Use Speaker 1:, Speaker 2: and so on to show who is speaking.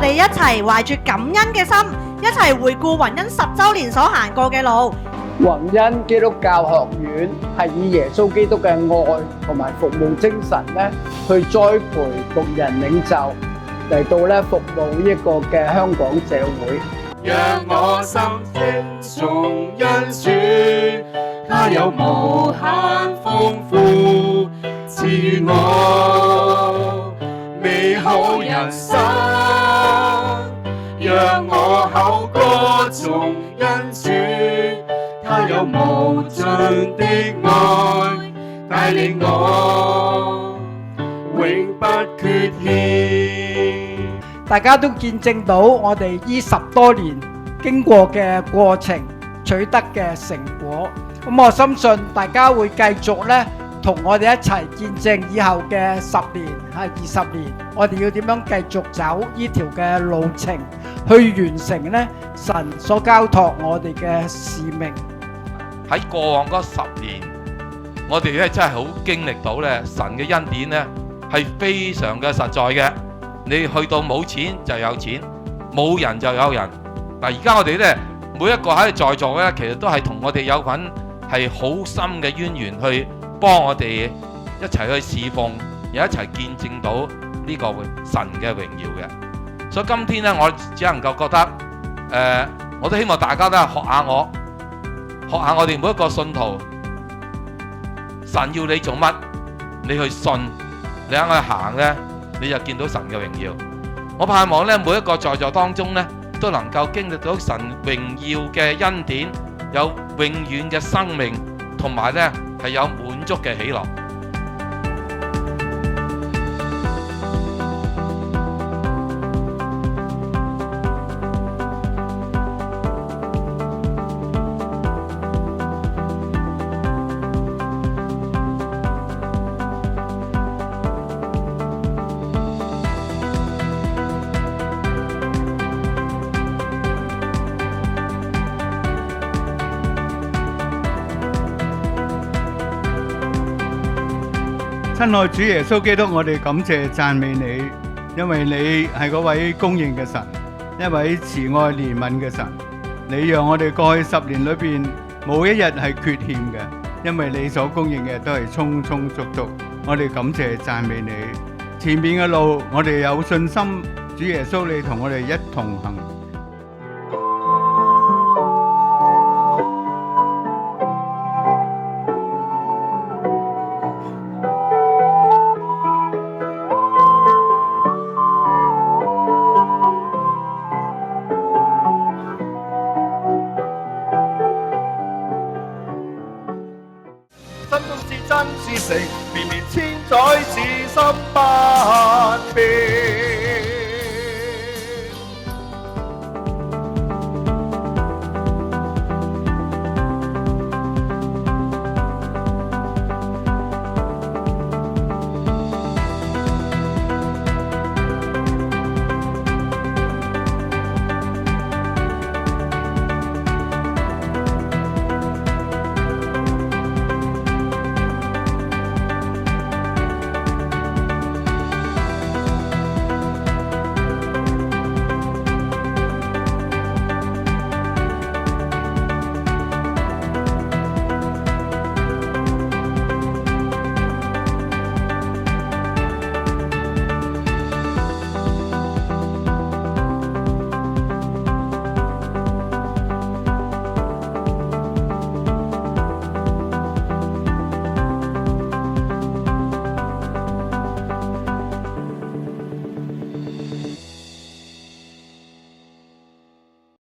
Speaker 1: 哋一齊懷住感恩嘅心，一齊回顧宏恩10週年所行過嘅路。
Speaker 2: 宏恩基督教學院係以耶穌基督嘅愛同埋服務精神咧，去栽培牧人領袖嚟到咧服務呢一個嘅香港社會。
Speaker 3: 讓我心稱頌恩主，他有無限豐富，賜予我美好人生。讓我口歌頌恩主，他有無盡的愛，帶領我永不缺欠。
Speaker 2: 大家都見證到我哋呢10多年經過嘅過程，取得嘅成果。咁我深信大家會繼續咧，同我哋一齊見證以後嘅10年、20年，我哋要點樣繼續走呢條嘅路程，去完成咧神所交託我哋嘅使命。
Speaker 4: 喺過往嗰10年，我哋咧真係好經歷到咧神嘅恩典咧係非常嘅實在嘅。你去到冇錢就有錢，冇人就有人。嗱，而家我哋咧每一個喺度在座咧，其實都係同我哋有份係好深嘅淵源，去幫我哋一齊去侍奉，又一齊見證到呢個神嘅榮耀嘅。所以今天咧，我只能夠覺得，我都希望大家都係學下我哋每一個信徒，神要你做乜，你去信，你肯去行咧，你就見到神嘅榮耀。我盼望咧，每一個在座當中咧，都能夠經歷到神榮耀嘅恩典，有永遠嘅生命，同埋咧係有滿足嘅喜樂。
Speaker 5: 親愛主耶穌基督，我哋感謝讚美你，因為你係嗰位供應嘅神，一位慈愛憐憫嘅神。你讓我哋過去10年裏邊冇一日係缺欠嘅，因為你所供應嘅都係充充足足。我哋感謝讚美你。前面嘅路我哋有信心，主耶穌你同我哋一同行。
Speaker 3: 真中至真至誠，綿綿千載，此心不變。